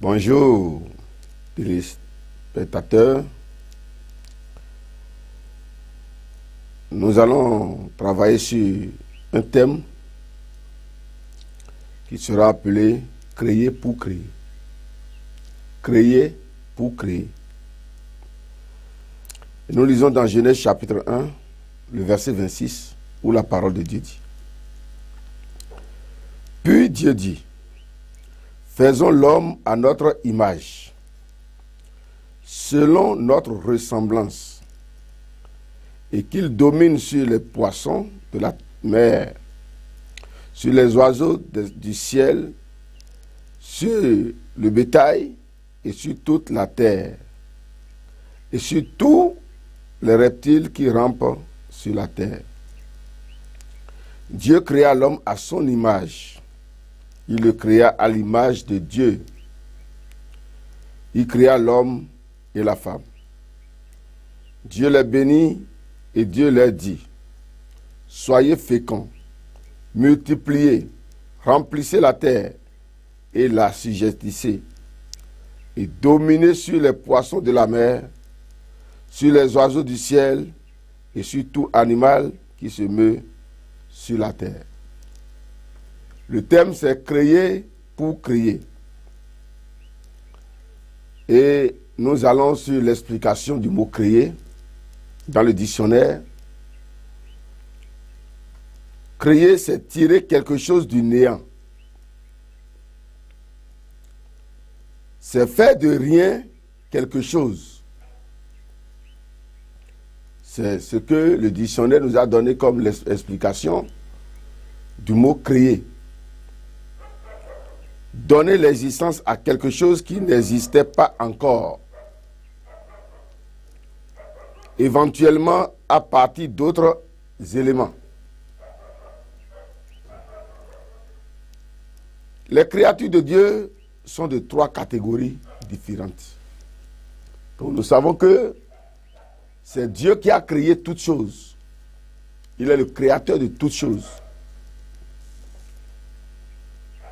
Bonjour, téléspectateurs. Nous allons travailler sur un thème qui sera appelé « Créer pour créer ». Créer pour créer. Et nous lisons dans Genèse chapitre 1, le verset 26, où la parole de Dieu dit. Puis Dieu dit, faisons l'homme à notre image, selon notre ressemblance, et qu'il domine sur les poissons de la mer, sur les oiseaux du ciel, sur le bétail et sur toute la terre, et sur tous les reptiles qui rampent sur la terre. Dieu créa l'homme à son image. Il le créa à l'image de Dieu. Il créa l'homme et la femme. Dieu les bénit et Dieu leur dit, soyez féconds, multipliez, remplissez la terre et la assujettissez, et dominez sur les poissons de la mer, sur les oiseaux du ciel et sur tout animal qui se meut sur la terre. Le thème, c'est créer pour créer. Et nous allons sur l'explication du mot créer dans le dictionnaire. Créer, c'est tirer quelque chose du néant. C'est faire de rien quelque chose. C'est ce que le dictionnaire nous a donné comme l'explication du mot créer. Donner l'existence à quelque chose qui n'existait pas encore. Éventuellement à partir d'autres éléments. Les créatures de Dieu sont de trois catégories différentes. Donc nous savons que c'est Dieu qui a créé toutes choses. Il est le créateur de toutes choses.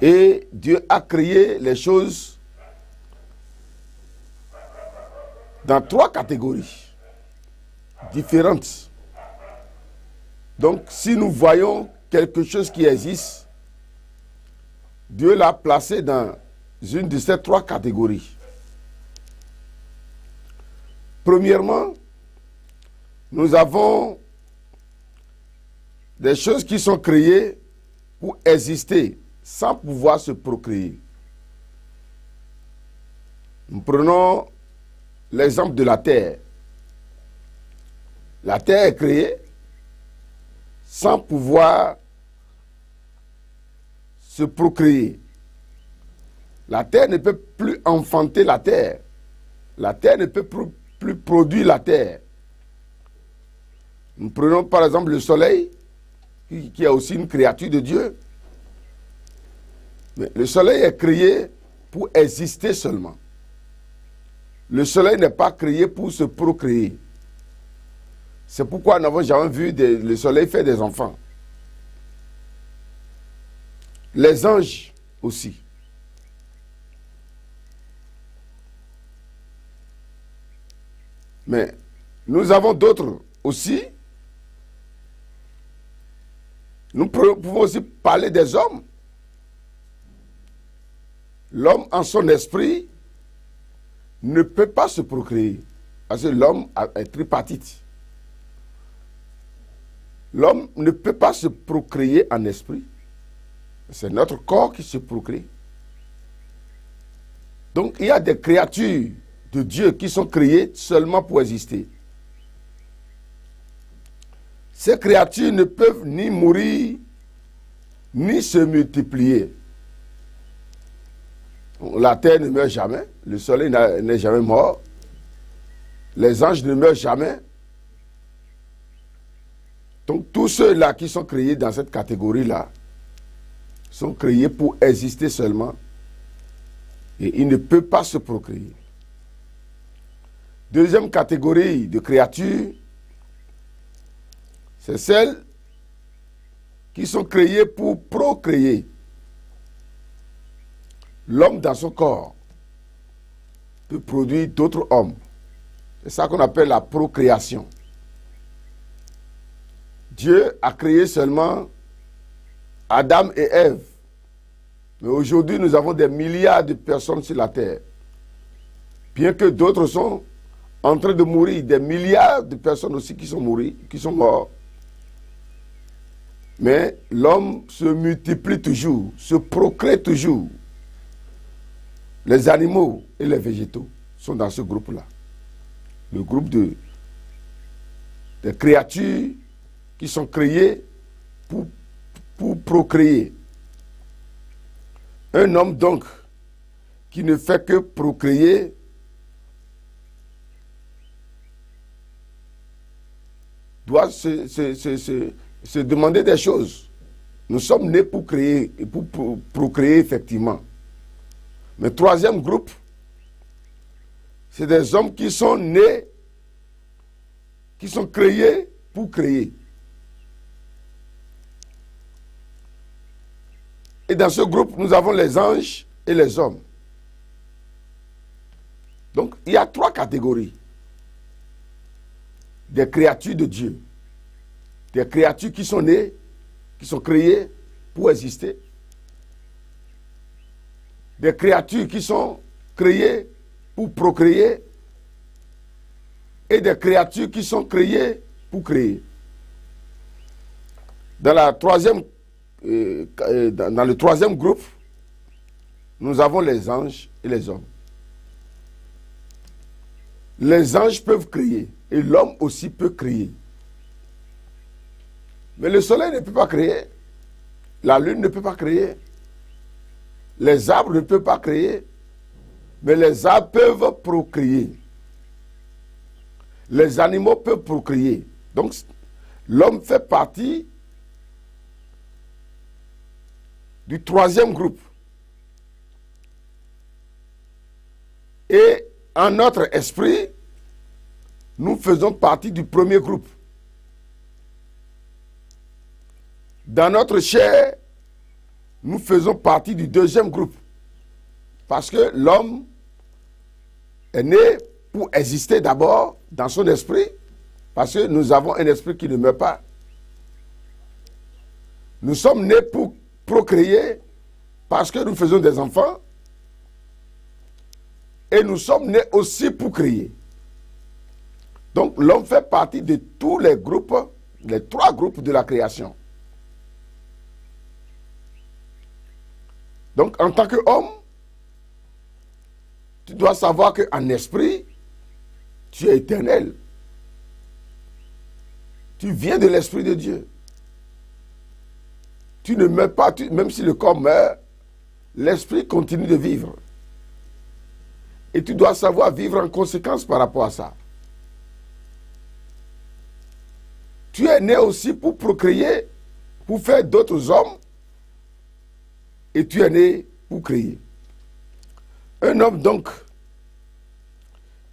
Et Dieu a créé les choses dans trois catégories différentes. Donc, si nous voyons quelque chose qui existe, Dieu l'a placé dans une de ces trois catégories. Premièrement, nous avons des choses qui sont créées pour exister sans pouvoir se procréer. Nous prenons l'exemple de la terre. La terre est créée sans pouvoir se procréer. La terre ne peut plus enfanter la terre. La terre ne peut plus produire la terre. Nous prenons par exemple le soleil, qui est aussi une créature de Dieu. Mais le soleil est créé pour exister seulement. Le soleil n'est pas créé pour se procréer. C'est pourquoi nous n'avons jamais vu le soleil faire des enfants. Les anges aussi. Mais nous avons d'autres aussi. Nous pouvons aussi parler des hommes. L'homme en son esprit ne peut pas se procréer. Parce que l'homme est tripartite. L'homme ne peut pas se procréer en esprit. C'est notre corps qui se procrée. Donc il y a des créatures de Dieu qui sont créées seulement pour exister. Ces créatures ne peuvent ni mourir, ni se multiplier. La terre ne meurt jamais, le soleil n'est jamais mort, les anges ne meurent jamais. Donc tous ceux-là qui sont créés dans cette catégorie-là sont créés pour exister seulement et ils ne peuvent pas se procréer. Deuxième catégorie de créatures, c'est celles qui sont créées pour procréer. L'homme dans son corps peut produire d'autres hommes. C'est ça qu'on appelle la procréation. Dieu a créé seulement Adam et Ève. Mais aujourd'hui, nous avons des milliards de personnes sur la terre. Bien que d'autres sont en train de mourir, des milliards de personnes aussi qui sont morts. Mais l'homme se multiplie toujours, se procrée toujours. Les animaux et les végétaux sont dans ce groupe-là. Le groupe des créatures qui sont créées pour procréer. Un homme donc qui ne fait que procréer doit se demander des choses. Nous sommes nés pour créer, pour procréer effectivement. Mais troisième groupe, c'est des hommes qui sont nés, qui sont créés pour créer. Et dans ce groupe, nous avons les anges et les hommes. Donc, il y a trois catégories. Des créatures de Dieu. Des créatures qui sont nées, qui sont créées pour exister. Des créatures qui sont créées pour procréer. Et des créatures qui sont créées pour créer. Dans le troisième groupe, nous avons les anges et les hommes. Les anges peuvent créer et l'homme aussi peut créer. Mais le soleil ne peut pas créer, la lune ne peut pas créer, les arbres ne peuvent pas créer, mais les arbres peuvent procréer. Les animaux peuvent procréer. Donc, l'homme fait partie du troisième groupe. Et en notre esprit, nous faisons partie du premier groupe. Dans notre chair, nous faisons partie du deuxième groupe. Parce que l'homme est né pour exister d'abord dans son esprit, parce que nous avons un esprit qui ne meurt pas. Nous sommes nés pour procréer parce que nous faisons des enfants. Et nous sommes nés aussi pour créer. Donc l'homme fait partie de tous les groupes, les trois groupes de la création. Donc en tant qu'homme, tu dois savoir qu'en esprit, tu es éternel. Tu viens de l'Esprit de Dieu. Tu ne meurs pas, même si le corps meurt, l'esprit continue de vivre. Et tu dois savoir vivre en conséquence par rapport à ça. Tu es né aussi pour procréer, pour faire d'autres hommes, et tu es né pour créer. Un homme donc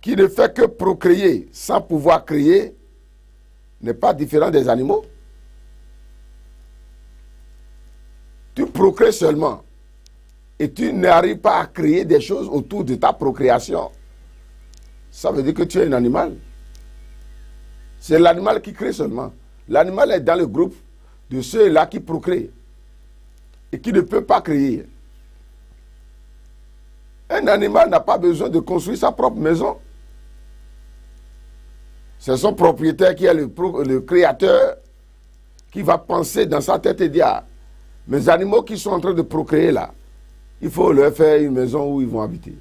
qui ne fait que procréer sans pouvoir créer n'est pas différent des animaux. Tu procrées seulement et tu n'arrives pas à créer des choses autour de ta procréation. Ça veut dire que tu es un animal. C'est l'animal qui crée seulement. L'animal est dans le groupe de ceux-là qui procréent et qui ne peut pas créer. Un animal n'a pas besoin de construire sa propre maison. C'est son propriétaire qui est le créateur qui va penser dans sa tête et dire, ah, mes animaux qui sont en train de procréer là, il faut leur faire une maison où ils vont habiter.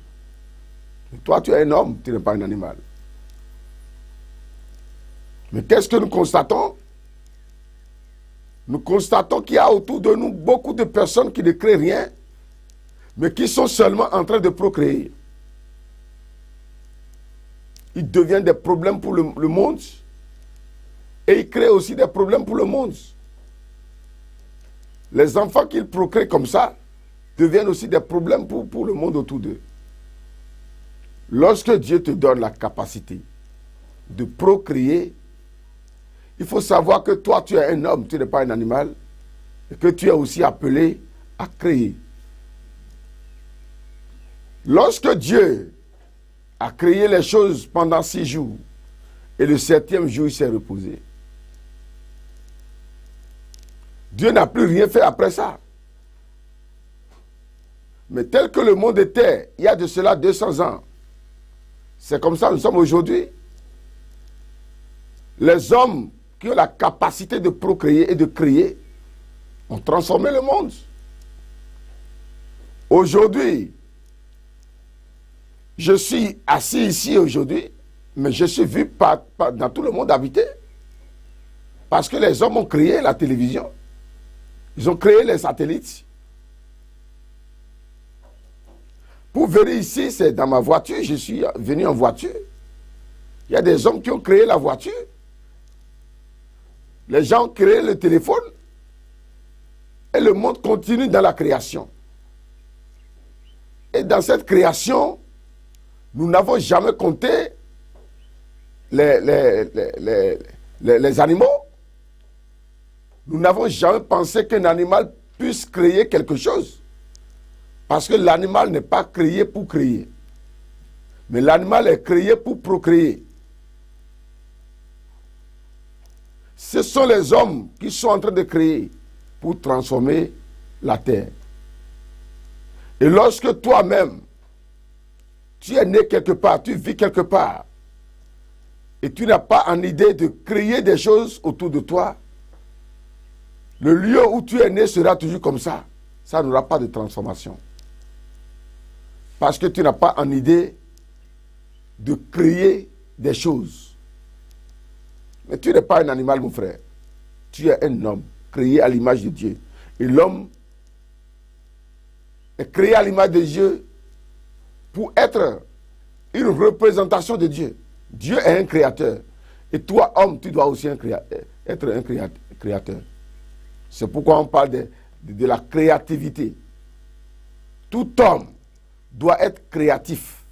Et toi, tu es un homme, tu n'es pas un animal. Mais qu'est-ce que nous constatons? Nous constatons qu'il y a autour de nous beaucoup de personnes qui ne créent rien, mais qui sont seulement en train de procréer. Ils deviennent des problèmes pour le monde et ils créent aussi des problèmes pour le monde. Les enfants qu'ils procréent comme ça deviennent aussi des problèmes pour le monde autour d'eux. Lorsque Dieu te donne la capacité de procréer, il faut savoir que toi, tu es un homme, tu n'es pas un animal, et que tu es aussi appelé à créer. Lorsque Dieu a créé les choses pendant 6 jours. Et le 7e jour, il s'est reposé. Dieu n'a plus rien fait après ça. Mais tel que le monde était, il y a de cela 200 ans, c'est comme ça que nous sommes aujourd'hui. Les hommes qui ont la capacité de procréer et de créer ont transformé le monde. Aujourd'hui, je suis assis ici aujourd'hui, mais je suis vu dans tout le monde habité. Parce que les hommes ont créé la télévision. Ils ont créé les satellites. Pour venir ici, c'est dans ma voiture. Je suis venu en voiture. Il y a des hommes qui ont créé la voiture. Les gens ont créé le téléphone. Et le monde continue dans la création. Et dans cette création, nous n'avons jamais compté les animaux. Nous n'avons jamais pensé qu'un animal puisse créer quelque chose. Parce que l'animal n'est pas créé pour créer. Mais l'animal est créé pour procréer. Ce sont les hommes qui sont en train de créer pour transformer la terre. Et lorsque toi-même, tu es né quelque part, tu vis quelque part, et tu n'as pas en idée de créer des choses autour de toi, le lieu où tu es né sera toujours comme ça. Ça n'aura pas de transformation. Parce que tu n'as pas en idée de créer des choses. Mais tu n'es pas un animal, mon frère. Tu es un homme créé à l'image de Dieu. Et l'homme est créé à l'image de Dieu pour être une représentation de Dieu. Dieu est un créateur. Et toi, homme, tu dois aussi être un créateur. C'est pourquoi on parle de la créativité. Tout homme doit être créatif.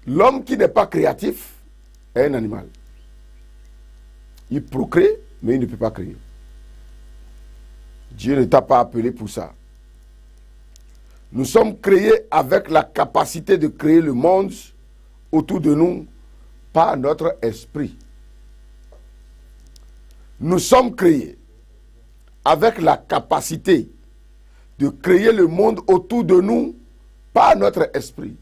L'homme qui n'est pas créatif est un animal. Il procrée, mais il ne peut pas créer. Dieu ne t'a pas appelé pour ça. Nous sommes créés avec la capacité de créer le monde autour de nous par notre esprit. Nous sommes créés avec la capacité de créer le monde autour de nous par notre esprit.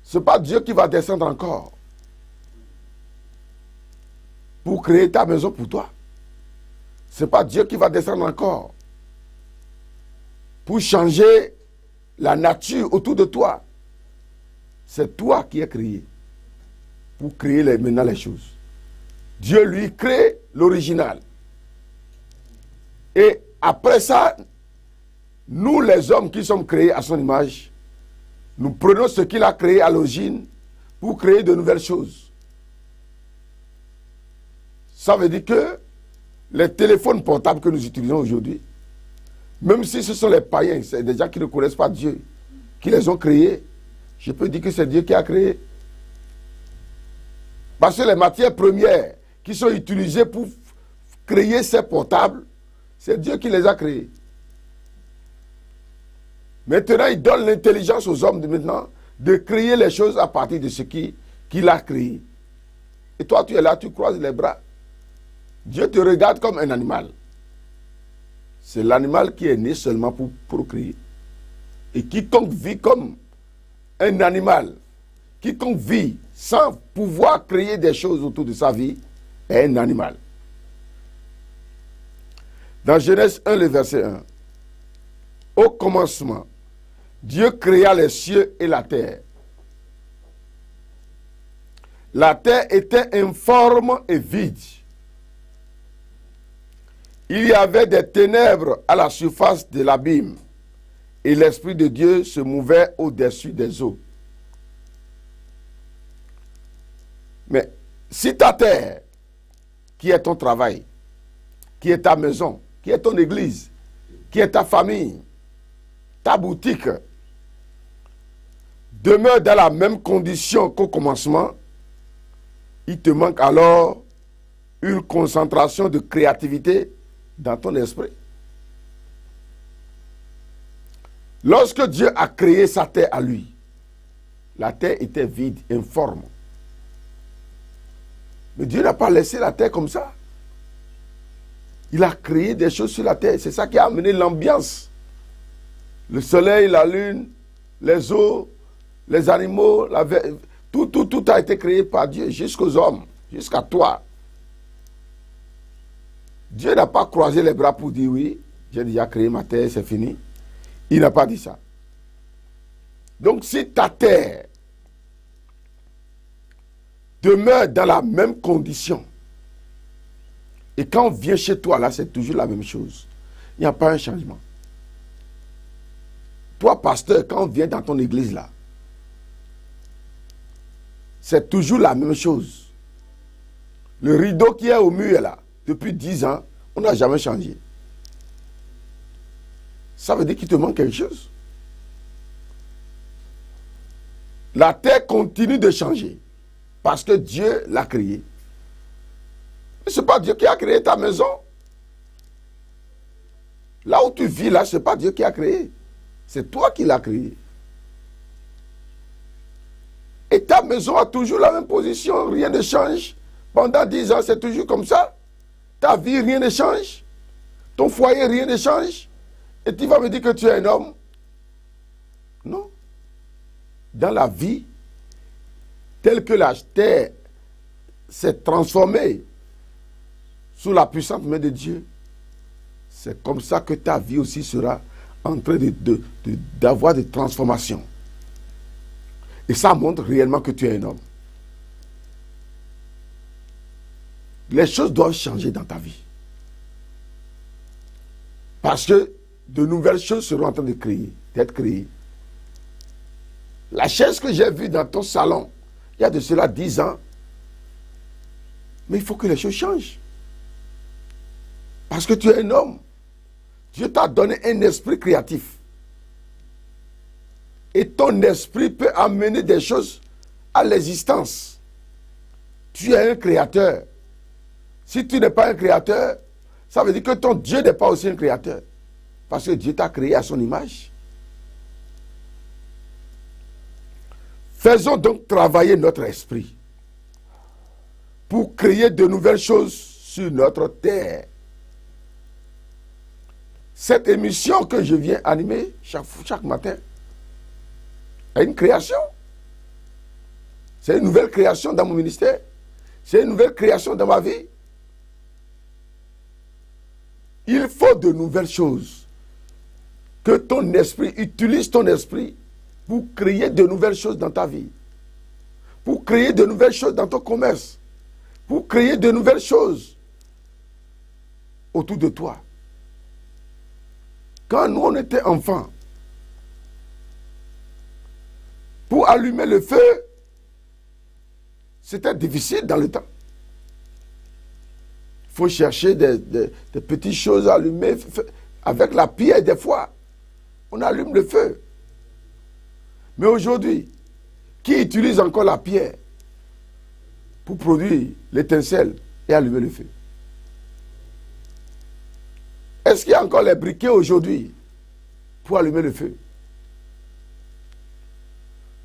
Ce n'est pas Dieu qui va descendre encore pour créer ta maison pour toi. Ce n'est pas Dieu qui va descendre encore pour changer la nature autour de toi. C'est toi qui es créé pour créer maintenant les choses. Dieu lui crée l'original. Et après ça, nous les hommes qui sommes créés à son image, nous prenons ce qu'il a créé à l'origine pour créer de nouvelles choses. Ça veut dire que les téléphones portables que nous utilisons aujourd'hui, même si ce sont les païens, c'est des gens qui ne connaissent pas Dieu, qui les ont créés, je peux dire que c'est Dieu qui a créé. Parce que les matières premières qui sont utilisées pour créer ces portables, c'est Dieu qui les a créés. Maintenant, il donne l'intelligence aux hommes de maintenant de créer les choses à partir de ce qu'il a créé. Et toi, tu es là, tu croises les bras. Dieu te regarde comme un animal. C'est l'animal qui est né seulement pour procréer. Et quiconque vit comme un animal, quiconque vit sans pouvoir créer des choses autour de sa vie, est un animal. Dans Genèse 1, le verset 1, au commencement, Dieu créa les cieux et la terre. La terre était informe et vide. Il y avait des ténèbres à la surface de l'abîme, et l'Esprit de Dieu se mouvait au-dessus des eaux. Mais si ta terre, qui est ton travail, qui est ta maison, qui est ton église, qui est ta famille, ta boutique, demeure dans la même condition qu'au commencement, il te manque alors une concentration de créativité dans ton esprit. Lorsque Dieu a créé sa terre à lui, la terre était vide, informe. Mais Dieu n'a pas laissé la terre comme ça. Il a créé des choses sur la terre. C'est ça qui a amené l'ambiance. Le soleil, la lune, les eaux, les animaux, tout a été créé par Dieu, jusqu'aux hommes, jusqu'à toi. Dieu n'a pas croisé les bras pour dire oui, j'ai déjà créé ma terre, c'est fini. Il n'a pas dit ça. Donc si ta terre demeure dans la même condition, et quand on vient chez toi, là, c'est toujours la même chose. Il n'y a pas un changement. Toi, pasteur, quand on vient dans ton église, là, c'est toujours la même chose. Le rideau qui est au mur, là, depuis 10 ans, on n'a jamais changé. Ça veut dire qu'il te manque quelque chose. La terre continue de changer parce que Dieu l'a créée. Mais ce n'est pas Dieu qui a créé ta maison. Là où tu vis, là, ce n'est pas Dieu qui a créé. C'est toi qui l'as créé. Et ta maison a toujours la même position, rien ne change. Pendant 10 ans, c'est toujours comme ça. Ta vie, rien ne change. Ton foyer, rien ne change. Et tu vas me dire que tu es un homme. Non. Dans la vie, telle que la terre s'est transformée sous la puissante main de Dieu, c'est comme ça que ta vie aussi sera en train d'avoir des transformations. Et ça montre réellement que tu es un homme. Les choses doivent changer dans ta vie. Parce que de nouvelles choses seront en train d'être créées. La chaise que j'ai vue dans ton salon, il y a de cela 10 ans, mais il faut que les choses changent. Parce que tu es un homme. Dieu t'a donné un esprit créatif. Et ton esprit peut amener des choses à l'existence. Tu es un créateur. Si tu n'es pas un créateur, ça veut dire que ton Dieu n'est pas aussi un créateur. Parce que Dieu t'a créé à son image. Faisons donc travailler notre esprit pour créer de nouvelles choses sur notre terre. Cette émission que je viens animer chaque matin est une création. C'est une nouvelle création dans mon ministère. C'est une nouvelle création dans ma vie. Il faut de nouvelles choses. Que ton esprit, utilise ton esprit pour créer de nouvelles choses dans ta vie. Pour créer de nouvelles choses dans ton commerce. Pour créer de nouvelles choses autour de toi. Quand nous, on était enfants, pour allumer le feu, c'était difficile dans le temps. Il faut chercher des petites choses à allumer. Avec la pierre, des fois, on allume le feu. Mais aujourd'hui, qui utilise encore la pierre pour produire l'étincelle et allumer le feu? Est-ce qu'il y a encore les briquets aujourd'hui pour allumer le feu?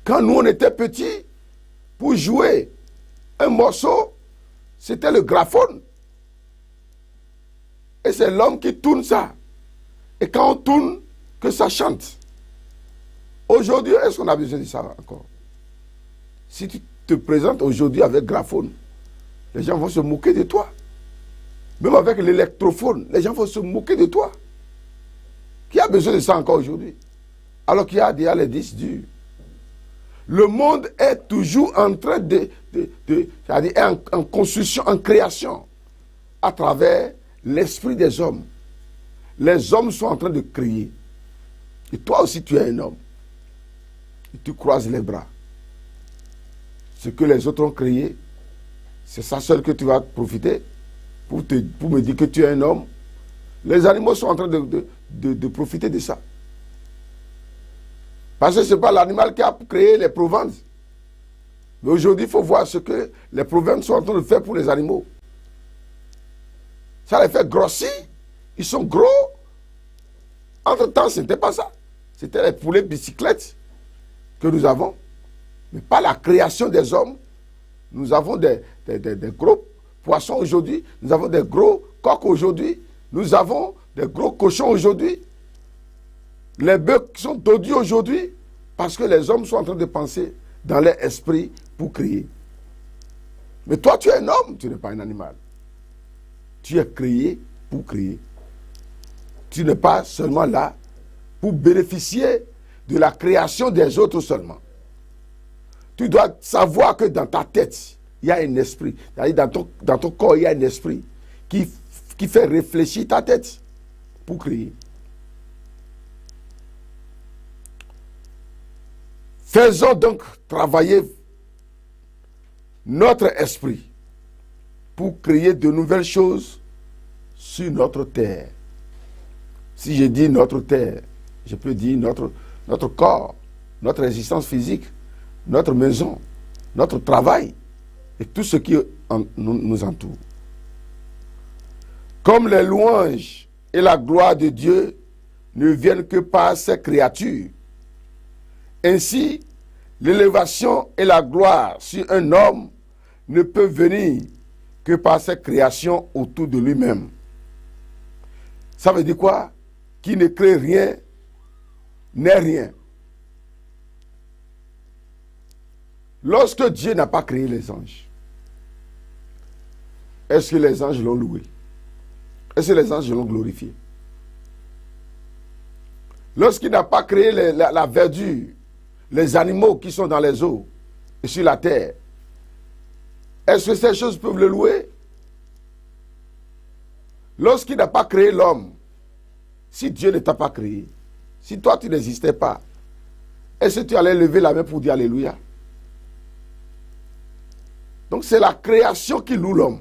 Quand nous, on était petits, pour jouer un morceau, c'était le graphone. Et c'est l'homme qui tourne ça. Et quand on tourne, que ça chante. Aujourd'hui, est-ce qu'on a besoin de ça encore? Si tu te présentes aujourd'hui avec graphone, les gens vont se moquer de toi. Même avec l'électrophone, les gens vont se moquer de toi. Qui a besoin de ça encore aujourd'hui? Alors qu'il y a déjà les disques durs. Le monde est toujours en train c'est-à-dire en construction, en création, à travers l'esprit des hommes. Les hommes sont en train de créer. Et toi aussi, tu es un homme. Et tu croises les bras. Ce que les autres ont créé, c'est ça seul que tu vas profiter pour me dire que tu es un homme. Les animaux sont en train de profiter de ça. Parce que ce n'est pas l'animal qui a créé les provences. Mais aujourd'hui, il faut voir ce que les provences sont en train de faire pour les animaux. Ça les fait grossir. Ils sont gros. Entre-temps, ce n'était pas ça. C'était les poulets bicyclettes que nous avons, mais pas la création des hommes. Nous avons des gros poissons aujourd'hui, nous avons des gros coqs aujourd'hui, nous avons des gros cochons aujourd'hui. Les bœufs sont dodus aujourd'hui parce que les hommes sont en train de penser dans leur esprit pour créer. Mais toi, tu es un homme, tu n'es pas un animal. Tu es créé pour créer. Tu n'es pas seulement là pour bénéficier de la création des autres seulement. Tu dois savoir que dans ta tête, il y a un esprit. Dans ton corps, il y a un esprit qui fait réfléchir ta tête pour créer. Faisons donc travailler notre esprit pour créer de nouvelles choses sur notre terre. Si je dis notre terre, je peux dire notre corps, notre existence physique, notre maison, notre travail et tout ce qui nous entoure. Comme les louanges et la gloire de Dieu ne viennent que par ses créatures, ainsi l'élévation et la gloire sur un homme ne peuvent venir que par ses créations autour de lui-même. Ça veut dire quoi? Qui ne crée rien n'est rien. Lorsque Dieu n'a pas créé les anges, est-ce que les anges l'ont loué? Est-ce que les anges l'ont glorifié? Lorsqu'il n'a pas créé la verdure, les animaux qui sont dans les eaux et sur la terre, est-ce que ces choses peuvent le louer? Lorsqu'il n'a pas créé l'homme, si Dieu ne t'a pas créé, si toi tu n'existais pas, est-ce que tu allais lever la main pour dire Alléluia? Donc c'est la création qui loue l'homme.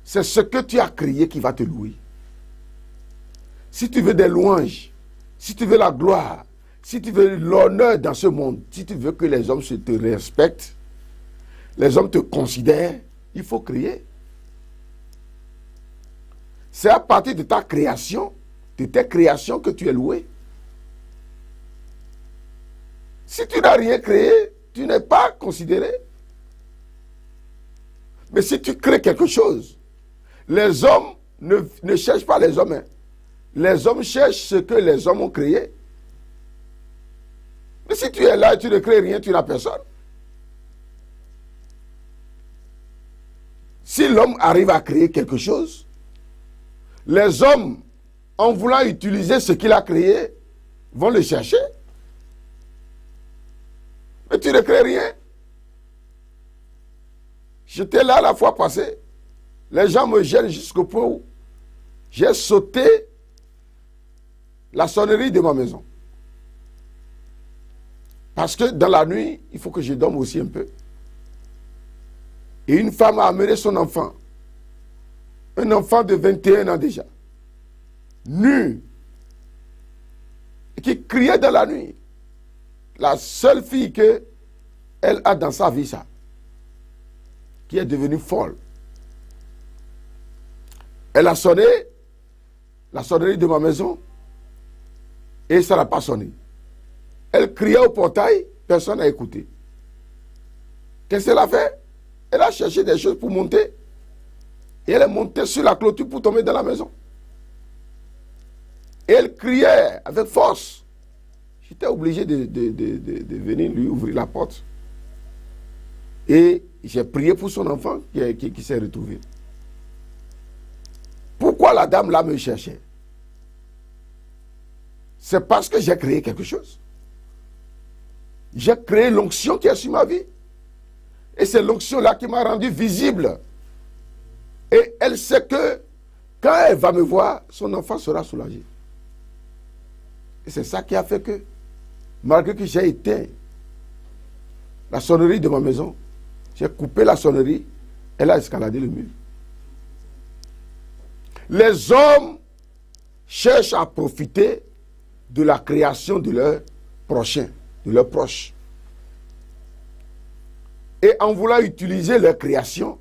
C'est ce que tu as créé qui va te louer. Si tu veux des louanges, si tu veux la gloire, si tu veux l'honneur dans ce monde, si tu veux que les hommes te respectent, les hommes te considèrent, il faut créer. C'est à partir de ta création, de tes créations que tu es loué. Si tu n'as rien créé, tu n'es pas considéré. Mais si tu crées quelque chose, les hommes ne cherchent pas les hommes. Hein. Les hommes cherchent ce que les hommes ont créé. Mais si tu es là et tu ne crées rien, tu n'as personne. Si l'homme arrive à créer quelque chose, les hommes, en voulant utiliser ce qu'il a créé, vont le chercher. Mais tu ne crées rien. J'étais là la fois passée. Les gens me gênent jusqu'au point où j'ai sauté la sonnerie de ma maison. Parce que dans la nuit, il faut que je dorme aussi un peu. Et une femme a amené son enfant. Un enfant de 21 ans déjà. Nu. Et qui criait dans la nuit. La seule fille qu'elle a dans sa vie, ça. Qui est devenue folle. Elle a sonné la sonnerie de ma maison et ça n'a pas sonné. Elle criait au portail, personne n'a écouté. Qu'est-ce qu'elle a fait? Elle a cherché des choses pour monter. Et elle est montée sur la clôture pour tomber dans la maison. Et elle criait avec force. J'étais obligé de venir lui ouvrir la porte. Et j'ai prié pour son enfant qui s'est retrouvé. Pourquoi la dame là me cherchait? C'est parce que j'ai créé quelque chose. J'ai créé l'onction qui est sur ma vie. Et c'est l'onction là qui m'a rendu visible. Et elle sait que quand elle va me voir, son enfant sera soulagé. Et c'est ça qui a fait que, malgré que j'ai éteint la sonnerie de ma maison, j'ai coupé la sonnerie, elle a escaladé le mur. Les hommes cherchent à profiter de la création de leurs prochains, de leurs proches. Et en voulant utiliser leur création,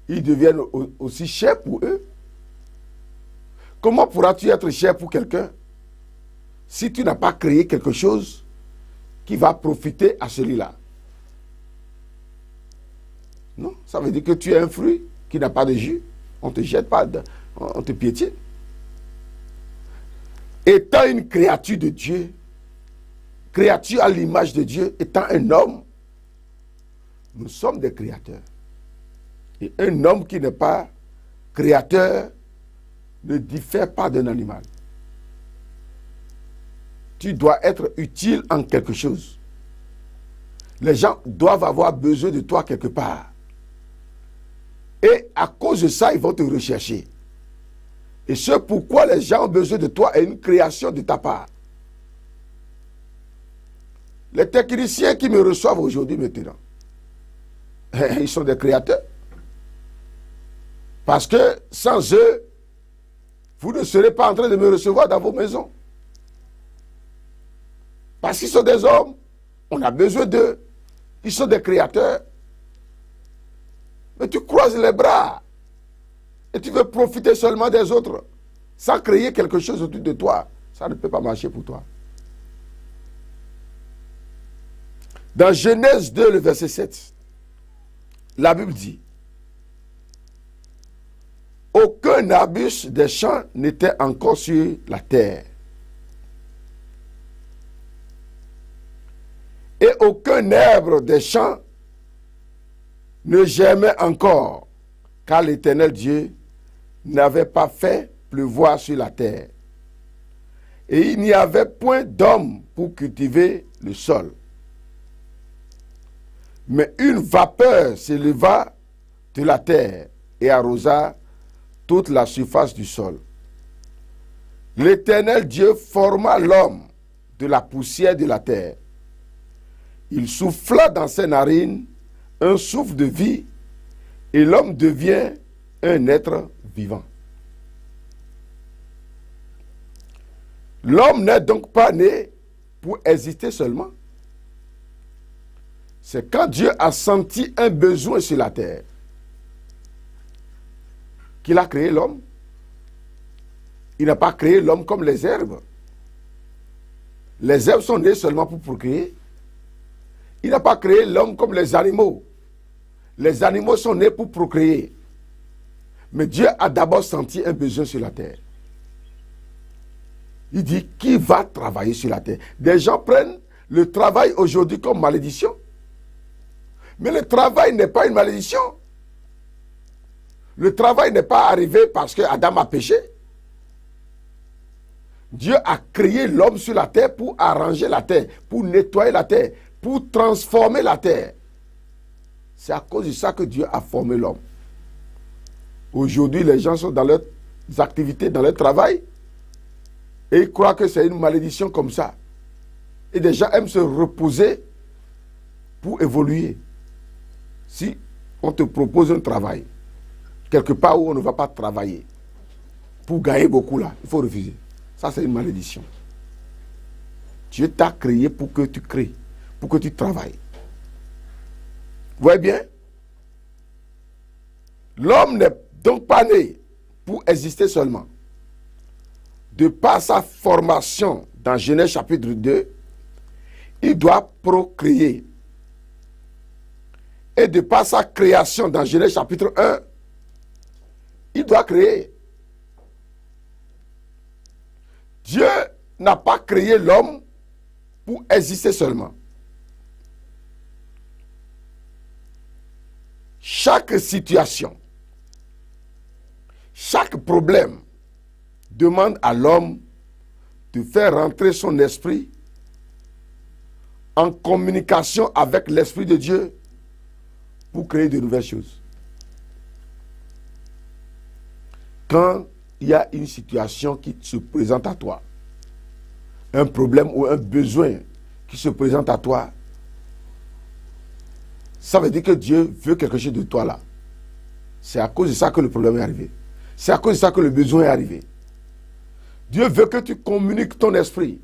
ils deviennent aussi chers pour eux. Comment pourras-tu être cher pour quelqu'un si tu n'as pas créé quelque chose qui va profiter à celui-là? Non, ça veut dire que tu es un fruit qui n'a pas de jus. On ne te jette pas, on te piétine. Étant une créature de Dieu, créature à l'image de Dieu, étant un homme, nous sommes des créateurs. Et un homme qui n'est pas créateur ne diffère pas d'un animal. Tu dois être utile en quelque chose. Les gens doivent avoir besoin de toi quelque part. Et à cause de ça, ils vont te rechercher. Et ce pourquoi les gens ont besoin de toi est une création de ta part. Les techniciens qui me reçoivent aujourd'hui maintenant, ils sont des créateurs. Parce que sans eux, vous ne serez pas en train de me recevoir dans vos maisons. Parce qu'ils sont des hommes, on a besoin d'eux. Ils sont des créateurs. Mais tu croises les bras et tu veux profiter seulement des autres sans créer quelque chose autour de toi. Ça ne peut pas marcher pour toi. Dans Genèse 2, le verset 7, la Bible dit: aucun arbuste des champs n'était encore sur la terre. Et aucun arbre des champs ne germait encore, car l'Éternel Dieu n'avait pas fait pleuvoir sur la terre. Et il n'y avait point d'homme pour cultiver le sol. Mais une vapeur s'éleva de la terre et arrosa toute la surface du sol. L'Éternel Dieu forma l'homme de la poussière de la terre. Il souffla dans ses narines un souffle de vie, et l'homme devient un être vivant. L'homme n'est donc pas né pour exister seulement. C'est quand Dieu a senti un besoin sur la terre qu'il a créé l'homme. Il n'a pas créé l'homme comme les herbes. Les herbes sont nées seulement pour procréer. Il n'a pas créé l'homme comme les animaux. Les animaux sont nés pour procréer. Mais Dieu a d'abord senti un besoin sur la terre. Il dit, qui va travailler sur la terre? Des gens prennent le travail aujourd'hui comme malédiction. Mais le travail n'est pas une malédiction. Le travail n'est pas arrivé parce que Adam a péché. Dieu a créé l'homme sur la terre pour arranger la terre, pour nettoyer la terre, pour transformer la terre. C'est à cause de ça que Dieu a formé l'homme. Aujourd'hui, les gens sont dans leurs activités, dans leur travail, et ils croient que c'est une malédiction comme ça. Et des gens aiment se reposer pour évoluer. Si on te propose un travail, quelque part où on ne va pas travailler, pour gagner beaucoup là, il faut refuser. Ça, c'est une malédiction. Dieu t'a créé pour que tu crées, pour que tu travailles. Vous voyez bien? L'homme n'est donc pas né pour exister seulement. De par sa formation dans Genèse chapitre 2, il doit procréer. Et de par sa création dans Genèse chapitre 1, il doit créer. Dieu n'a pas créé l'homme pour exister seulement. Chaque situation, chaque problème demande à l'homme de faire rentrer son esprit en communication avec l'Esprit de Dieu pour créer de nouvelles choses. Quand il y a une situation qui se présente à toi, un problème ou un besoin qui se présente à toi, ça veut dire que Dieu veut quelque chose de toi là. C'est à cause de ça que le problème est arrivé. C'est à cause de ça que le besoin est arrivé. Dieu veut que tu communiques ton esprit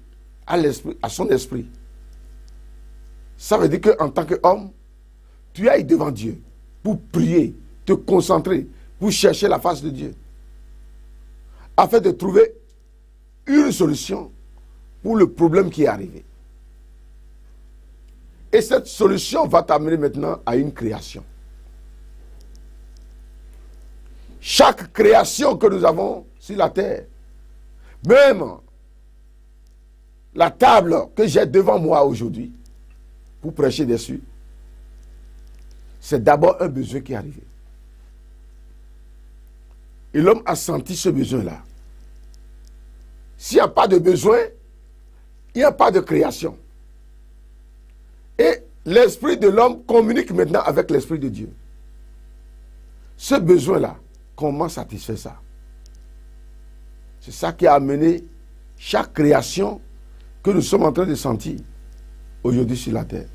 à son esprit. Ça veut dire qu'en tant qu'homme, tu ailles devant Dieu pour prier, te concentrer, pour chercher la face de Dieu. afin de trouver une solution pour le problème qui est arrivé. Et cette solution va t'amener maintenant à une création. Chaque création que nous avons sur la terre, même la table que j'ai devant moi aujourd'hui, pour prêcher dessus, c'est d'abord un besoin qui est arrivé. Et l'homme a senti ce besoin-là. S'il n'y a pas de besoin, il n'y a pas de création. Et l'esprit de l'homme communique maintenant avec l'esprit de Dieu. Ce besoin-là, comment satisfaire ça? C'est ça qui a amené chaque création que nous sommes en train de sentir aujourd'hui sur la terre.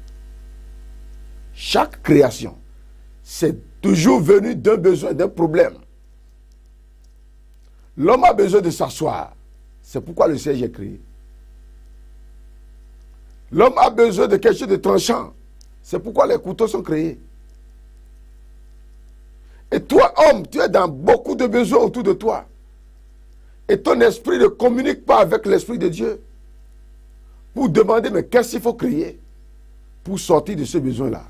Chaque création, c'est toujours venu d'un besoin, d'un problème. L'homme a besoin de s'asseoir. C'est pourquoi le siège est créé. L'homme a besoin de quelque chose de tranchant. C'est pourquoi les couteaux sont créés. Et toi, homme, tu es dans beaucoup de besoins autour de toi. Et ton esprit ne communique pas avec l'esprit de Dieu pour demander, mais qu'est-ce qu'il faut créer pour sortir de ce besoin-là?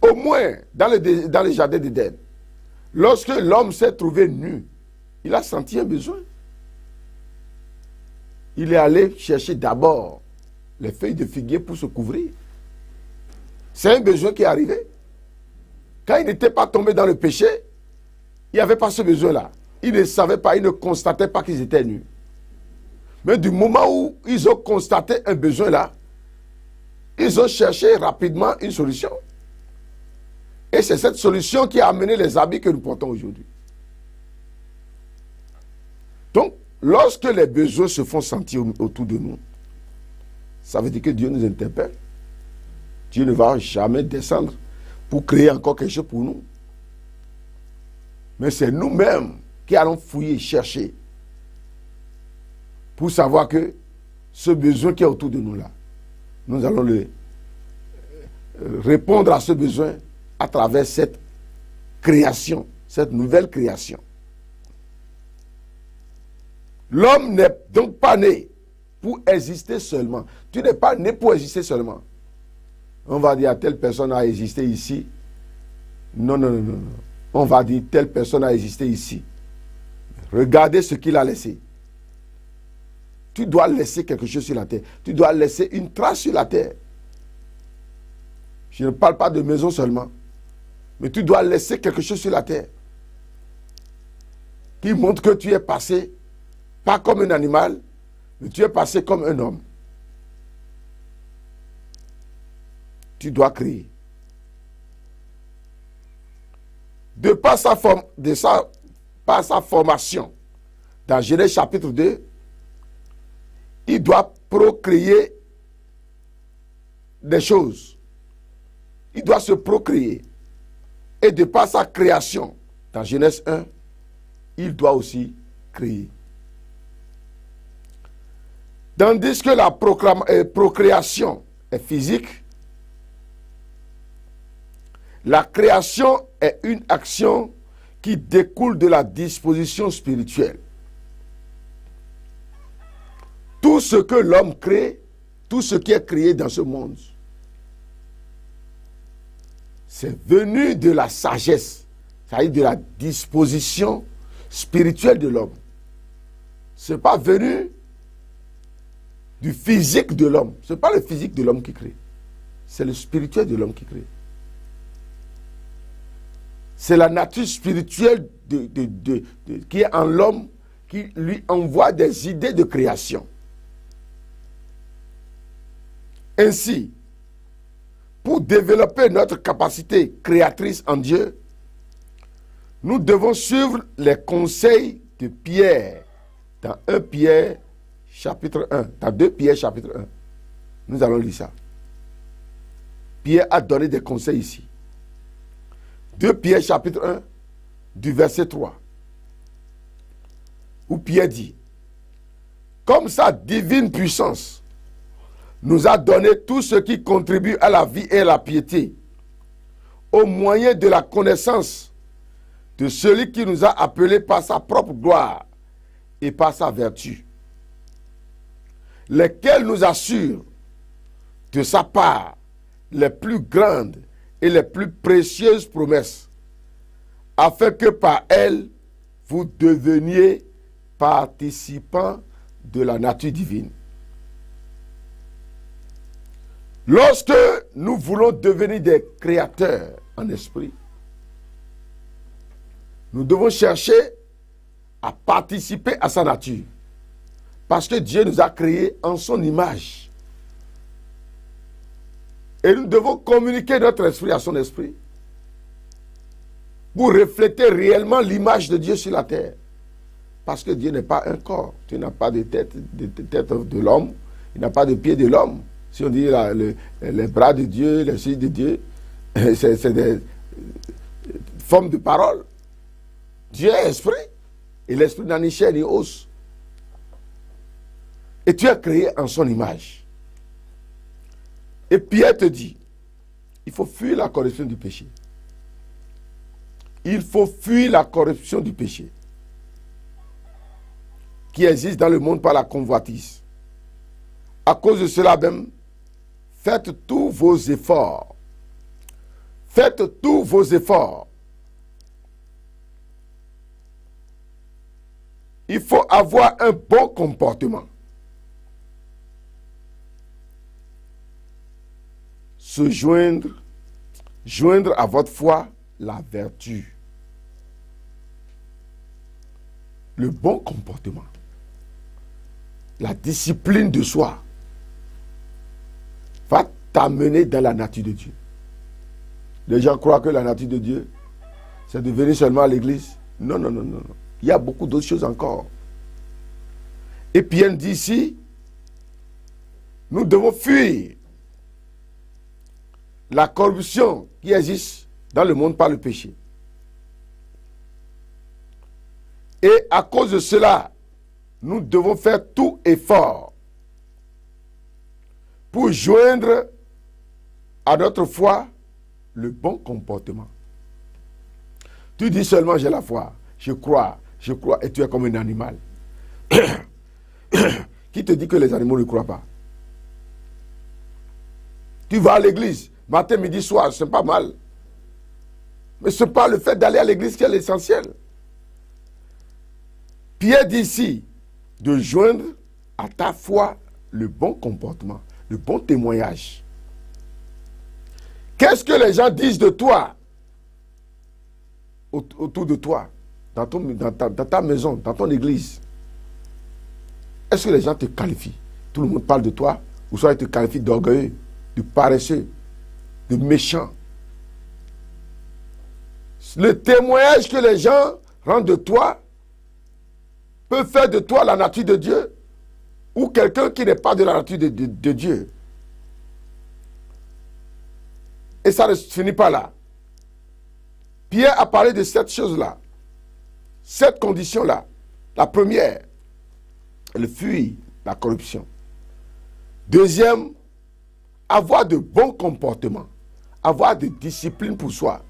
Au moins, dans les jardins d'Éden, lorsque l'homme s'est trouvé nu, il a senti un besoin. Il est allé chercher d'abord les feuilles de figuier pour se couvrir. C'est un besoin qui est arrivé. Quand il n'était pas tombé dans le péché, il n'y avait pas ce besoin-là. Ils ne savaient pas, ils ne constataient pas qu'ils étaient nus. Mais du moment où ils ont constaté un besoin-là, ils ont cherché rapidement une solution. Et c'est cette solution qui a amené les habits que nous portons aujourd'hui. Donc, lorsque les besoins se font sentir autour de nous, ça veut dire que Dieu nous interpelle. Dieu ne va jamais descendre pour créer encore quelque chose pour nous. Mais c'est nous-mêmes qui allons fouiller, chercher, pour savoir que ce besoin qui est autour de nous là, nous allons répondre à ce besoin à travers cette création, cette nouvelle création. L'homme n'est donc pas né pour exister seulement. Tu n'es pas né pour exister seulement. On va dire telle personne a existé ici. Non, non, non, non. On va dire telle personne a existé ici. Regardez ce qu'il a laissé. Tu dois laisser quelque chose sur la terre. Tu dois laisser une trace sur la terre. Je ne parle pas de maison seulement. Mais tu dois laisser quelque chose sur la terre. Qui montre que tu es passé, pas comme un animal, mais tu es passé comme un homme. Tu dois créer. De par sa formation, dans Genèse chapitre 2, il doit procréer des choses. Il doit se procréer. Et de par sa création, dans Genèse 1, il doit aussi créer. Tandis que la procréation est physique, la création est une action qui découle de la disposition spirituelle. Tout ce que l'homme crée, tout ce qui est créé dans ce monde, c'est venu de la sagesse, c'est-à-dire de la disposition spirituelle de l'homme. Ce n'est pas venu du physique de l'homme. Ce n'est pas le physique de l'homme qui crée. C'est le spirituel de l'homme qui crée. C'est la nature spirituelle qui est en l'homme qui lui envoie des idées de création. Ainsi, pour développer notre capacité créatrice en Dieu, nous devons suivre les conseils de Pierre dans 1 Pierre chapitre 1, dans 2 Pierre chapitre 1. Nous allons lire ça. Pierre a donné des conseils ici. 2 Pierre chapitre 1, du verset 3, où Pierre dit, comme sa divine puissance nous a donné tout ce qui contribue à la vie et à la piété, au moyen de la connaissance de celui qui nous a appelés par sa propre gloire et par sa vertu, lesquels nous assurent de sa part les plus grandes et les plus précieuses promesses, afin que par elles, vous deveniez participants de la nature divine. Lorsque nous voulons devenir des créateurs en esprit, nous devons chercher à participer à sa nature. Parce que Dieu nous a créés en son image. Et nous devons communiquer notre esprit à son esprit pour refléter réellement l'image de Dieu sur la terre. Parce que Dieu n'est pas un corps. Dieu n'a pas de tête de l'homme. Il n'a pas de pieds de l'homme. Si on dit les bras de Dieu, les cils de Dieu, c'est des formes de parole. Dieu est esprit. Et l'esprit n'a ni chair ni os. Et tu es créé en son image. Et Pierre te dit, il faut fuir la corruption du péché. Il faut fuir la corruption du péché qui existe dans le monde par la convoitise. À cause de cela même, faites tous vos efforts. Faites tous vos efforts. Il faut avoir un bon comportement. Se joindre à votre foi la vertu. Le bon comportement. La discipline de soi va t'amener dans la nature de Dieu. Les gens croient que la nature de Dieu, c'est de venir seulement à l'église. Non, non, non, non, non. Il y a beaucoup d'autres choses encore. Et Pierre dit ici, nous devons fuir la corruption qui existe dans le monde par le péché. Et à cause de cela, nous devons faire tout effort pour joindre à notre foi le bon comportement. Tu dis seulement j'ai la foi, je crois, et tu es comme un animal. Qui te dit que les animaux ne croient pas? Tu vas à l'église, matin, midi, soir, c'est pas mal. Mais ce n'est pas le fait d'aller à l'église qui est l'essentiel. Pierre dit ici de joindre à ta foi le bon comportement, le bon témoignage. Qu'est-ce que les gens disent de toi autour de toi, dans ta maison, dans ton église? Est-ce que les gens te qualifient? Tout le monde parle de toi, ou soit ils te qualifient d'orgueilleux, de paresseux, de méchant. Le témoignage que les gens rendent de toi peut faire de toi la nature de Dieu ou quelqu'un qui n'est pas de la nature de Dieu. Et ça ne finit pas là. Pierre a parlé de cette chose-là, cette condition-là. La première, elle fuit la corruption. Deuxième, avoir de bons comportements, avoir de discipline pour soi,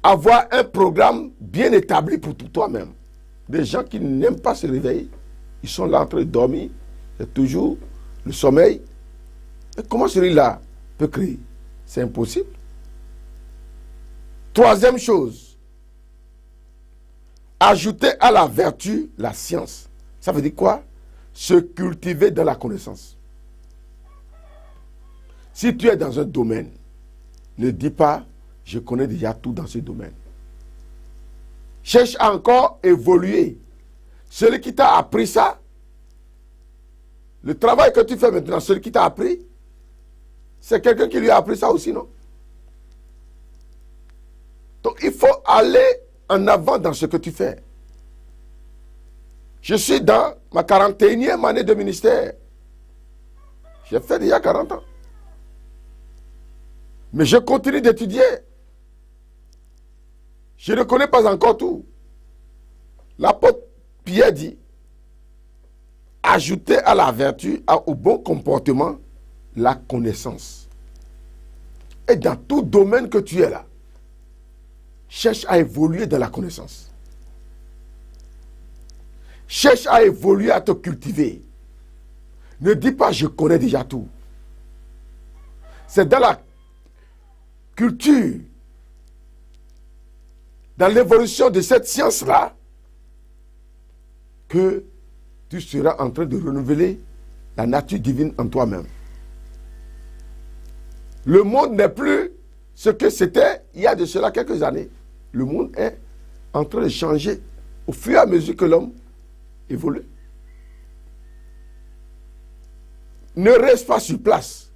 avoir un programme bien établi pour toi-même. Des gens qui n'aiment pas se réveiller, ils sont là en train de dormir, c'est toujours le sommeil. Et comment celui-là peut créer? C'est impossible. Troisième chose, ajouter à la vertu la science. Ça veut dire quoi? Se cultiver dans la connaissance. Si tu es dans un domaine, ne dis pas, je connais déjà tout dans ce domaine. Cherche à encore évoluer. Celui qui t'a appris ça, le travail que tu fais maintenant, celui qui t'a appris, c'est quelqu'un qui lui a appris ça aussi, non? Donc il faut aller en avant dans ce que tu fais. Je suis dans ma 41e année de ministère. J'ai fait déjà 40 ans. Mais je continue d'étudier. Je ne connais pas encore tout. L'apôtre Pierre dit, ajouter à la vertu, au bon comportement, la connaissance. Et dans tout domaine que tu es là, cherche à évoluer dans la connaissance. Cherche à évoluer, à te cultiver. Ne dis pas je connais déjà tout. C'est dans la culture, dans l'évolution de cette science-là, que tu seras en train de renouveler la nature divine en toi-même. Le monde n'est plus ce que c'était il y a de cela quelques années. Le monde est en train de changer au fur et à mesure que l'homme évolue. Ne reste pas sur place.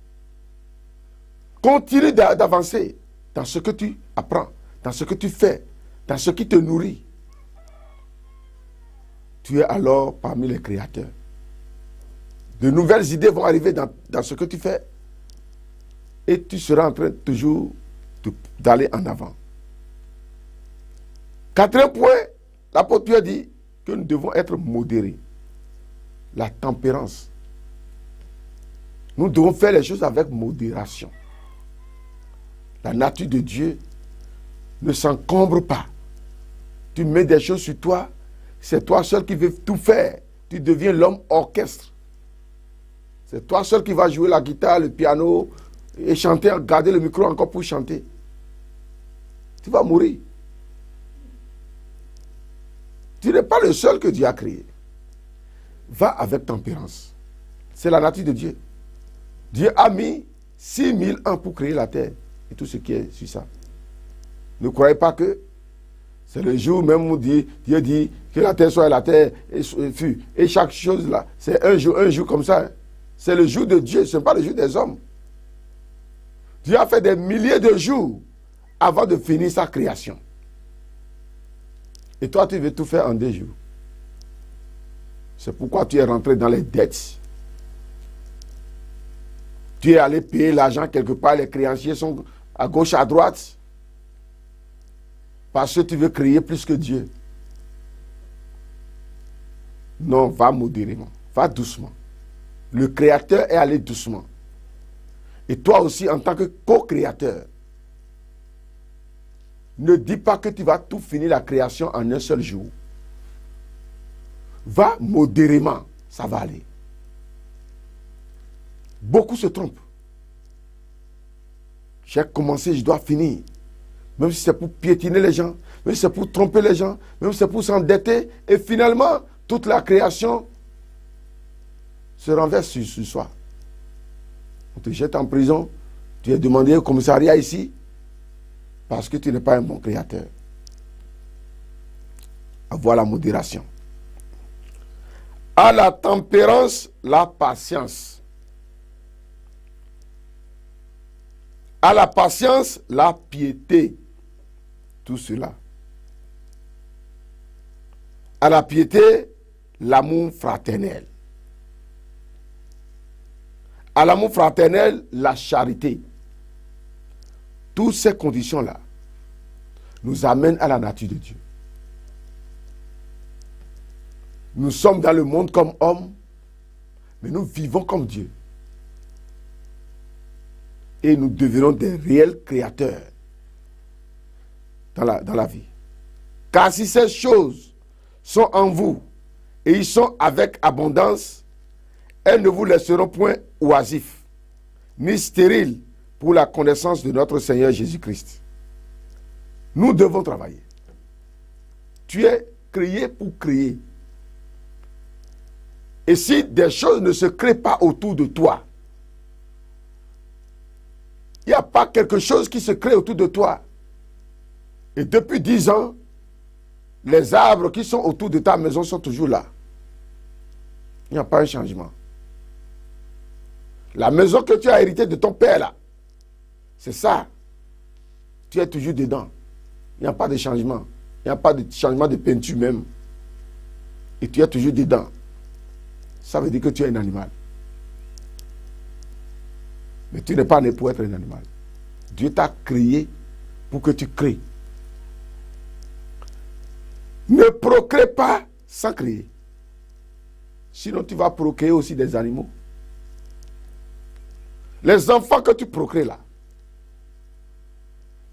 Continue d'avancer dans ce que tu apprends, dans ce que tu fais, dans ce qui te nourrit. Tu es alors parmi les créateurs. De nouvelles idées vont arriver dans ce que tu fais et tu seras en train toujours d'aller en avant. Quatrième point, l'apôtre Pierre dit que nous devons être modérés. La tempérance. Nous devons faire les choses avec modération. La nature de Dieu ne s'encombre pas. Tu mets des choses sur toi, c'est toi seul qui veux tout faire. Tu deviens l'homme orchestre. C'est toi seul qui vas jouer la guitare, le piano et chanter, garder le micro encore pour chanter. Tu vas mourir. Tu n'es pas le seul que Dieu a créé. Va avec tempérance. C'est la nature de Dieu. Dieu a mis 6000 ans pour créer la terre et tout ce qui est sur ça. Ne croyez pas que c'est le jour même où Dieu dit que la terre soit la terre et chaque chose là, c'est un jour comme ça. C'est le jour de Dieu, ce n'est pas le jour des hommes. Dieu a fait des milliers de jours avant de finir sa création. Et toi, tu veux tout faire en 2 jours. C'est pourquoi tu es rentré dans les dettes. Tu es allé payer l'argent quelque part, les créanciers sont à gauche, à droite. Parce que tu veux créer plus que Dieu. Non, va modérément, va doucement. Le Créateur est allé doucement. Et toi aussi, en tant que co-créateur, ne dis pas que tu vas tout finir la création en un seul jour. Va modérément, ça va aller. Beaucoup se trompent. J'ai commencé, je dois finir. Même si c'est pour piétiner les gens, même si c'est pour tromper les gens, même si c'est pour s'endetter, et finalement, toute la création se renverse sur soi. On te jette en prison, tu es demandé au commissariat ici, parce que tu n'es pas un bon créateur. Avoir la modération. À la tempérance, la patience. À la patience, la piété. Tout cela. À la piété, l'amour fraternel. À l'amour fraternel, la charité. Toutes ces conditions-là nous amènent à la nature de Dieu. Nous sommes dans le monde comme hommes, mais nous vivons comme Dieu. Et nous devenons des réels créateurs dans la vie. Car si ces choses sont en vous et ils sont avec abondance, elles ne vous laisseront point oisifs, ni stériles pour la connaissance de notre Seigneur Jésus-Christ. Nous devons travailler. Tu es créé pour créer. Et si des choses ne se créent pas autour de toi, il n'y a pas quelque chose qui se crée autour de toi. Et depuis 10 ans, les arbres qui sont autour de ta maison sont toujours là. Il n'y a pas un changement. La maison que tu as héritée de ton père là, c'est ça. Tu es toujours dedans. Il n'y a pas de changement. Il n'y a pas de changement de peinture même. Et tu es toujours dedans. Ça veut dire que tu es un animal. Mais tu n'es pas né pour être un animal. Dieu t'a créé pour que tu crées. Ne procrée pas sans créer. Sinon, tu vas procréer aussi des animaux. Les enfants que tu procrées là,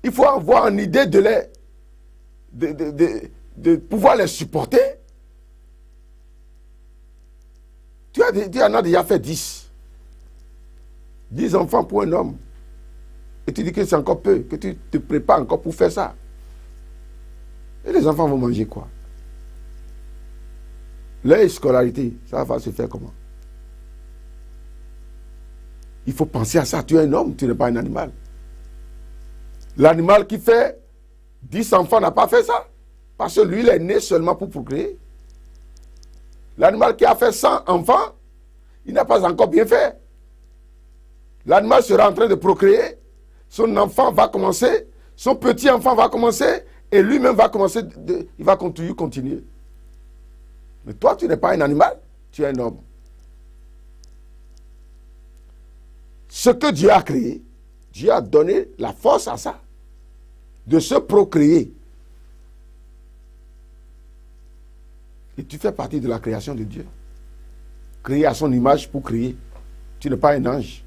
il faut avoir une idée de les de pouvoir les supporter. Tu en as déjà fait 10. 10 enfants pour un homme. Et tu dis que c'est encore peu, que tu te prépares encore pour faire ça. Et les enfants vont manger quoi? Leur scolarité, ça va se faire comment? Il faut penser à ça. Tu es un homme, tu n'es pas un animal. L'animal qui fait 10 enfants n'a pas fait ça. Parce que lui, il est né seulement pour procréer. L'animal qui a fait 100 enfants, il n'a pas encore bien fait. L'animal sera en train de procréer. Son enfant va commencer. Son petit enfant va commencer. Et lui-même va commencer. Il va continuer. Mais toi, tu n'es pas un animal. Tu es un homme. Ce que Dieu a créé, Dieu a donné la force à ça. De se procréer. Et tu fais partie de la création de Dieu. Créé à son image pour créer. Tu n'es pas un ange.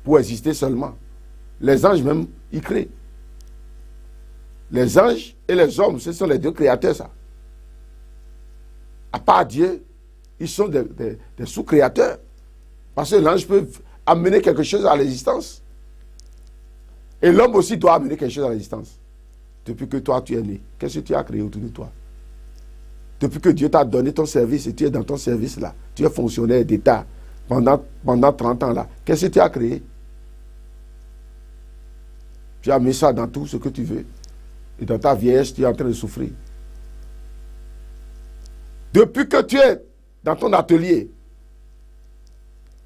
Pour exister seulement. Les anges même, ils créent. Les anges et les hommes, ce sont les deux créateurs, ça. À part Dieu, ils sont des sous-créateurs. Parce que l'ange peut amener quelque chose à l'existence. Et l'homme aussi doit amener quelque chose à l'existence. Depuis que toi, tu es né, qu'est-ce que tu as créé autour de toi? Depuis que Dieu t'a donné ton service et tu es dans ton service là, tu es fonctionnaire d'État pendant 30 ans là, qu'est-ce que tu as créé? Tu as mis ça dans tout ce que tu veux. Et dans ta vieillesse, tu es en train de souffrir. Depuis que tu es dans ton atelier,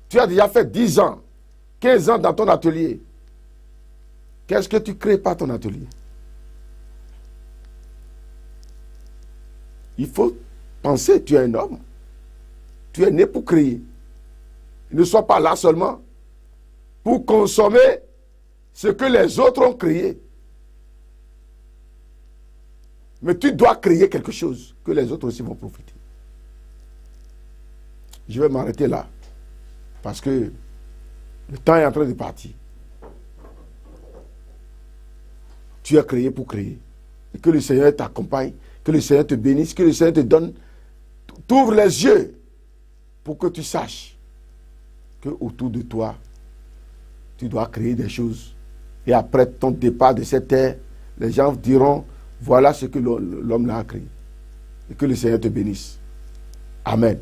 tu as déjà fait 10 ans, 15 ans dans ton atelier. Qu'est-ce que tu crées par ton atelier? Il faut penser, tu es un homme. Tu es né pour créer. Ne sois pas là seulement pour consommer ce que les autres ont créé. Mais tu dois créer quelque chose que les autres aussi vont profiter. Je vais m'arrêter là. Parce que le temps est en train de partir. Tu es créé pour créer. Et que le Seigneur t'accompagne, que le Seigneur te bénisse, que le Seigneur te donne, t'ouvre les yeux pour que tu saches que autour de toi, tu dois créer des choses. Et après ton départ de cette terre, les gens diront, voilà ce que l'homme a créé. Et que le Seigneur te bénisse. Amen.